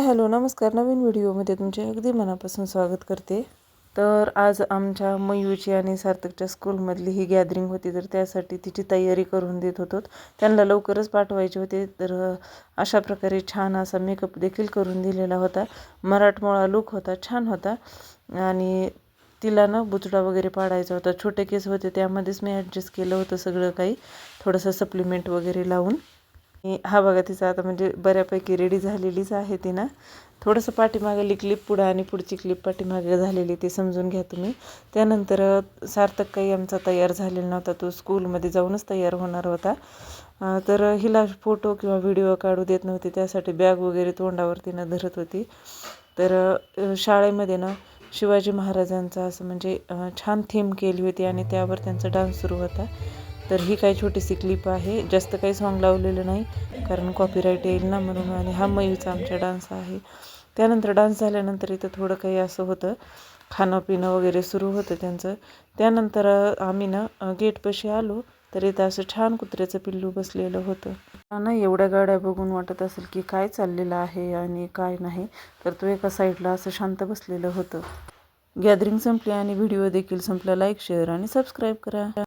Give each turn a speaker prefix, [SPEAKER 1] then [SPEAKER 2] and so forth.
[SPEAKER 1] Hello नमस्कार. नवीन व्हिडिओमध्ये तुमचे अगदी मनापासून स्वागत करते. तर आज आमच्या मयूची आणि सार्थकच्या स्कूलमधली ही गॅदरिंग होती, तर त्यासाठी तिची तयारी करून देत होतो. त्यांना लवकरच पाठवायचे होते, तर अशा प्रकारे छान असा मेकअप देखील करून दिलेला होता. मराठमोळा लुक होता, छान होता. आणि तिला ना बुचडा वगैरे पाडायचा होता. छोटे केस होते, त्यामध्येच मी ॲडजस्ट केलं होतं सगळं काही, थोडंसं सप्लिमेंट वगैरे लावून. हा बघा तिचा आता म्हणजे बऱ्यापैकी रेडी झालेलीच आहे ती ना. थोडंसं पाठीमागली क्लिप पुढं आणि पुढची क्लिप पाठीमागे झालेली, ते समजून घ्या तुम्ही. त्यानंतर सार्थक काही आमचा तयार झालेला नव्हता, तो स्कूलमध्ये जाऊनच तयार होणार होता. तर हिला फोटो किंवा व्हिडिओ काढू देत नव्हते, त्यासाठी बॅग वगैरे तोंडावरती न धरत होती. तर शाळेमध्ये ना शिवाजी महाराजांचा असं म्हणजे छान थीम केली होती आणि त्यावर त्यांचा डान्स सुरू होता. तर ही काही छोटीशी क्लिप आहे, जास्त काही सॉन्ग लावलेलं नाही कारण कॉपीराईट येईल ना म्हणून. आणि हा मयूचा आमचा डान्स आहे. त्यानंतर डान्स झाल्यानंतर इथं थोडं काही असं होतं, खाणं पिणं वगैरे सुरू होतं त्यांचं. त्यानंतर आम्ही ना गेटपाशी आलो, तर इथं असं छान कुत्र्याचं पिल्लू बसलेलं होतं. ना एवढ्या गाड्या बघून वाटत असेल की काय चाललेलं आहे आणि काय नाही, तर तो एका साईडला असं शांत बसलेलं होतं. गॅदरिंग संपली आणि व्हिडिओ देखील संपला. लाईक, शेअर आणि सबस्क्राईब करा.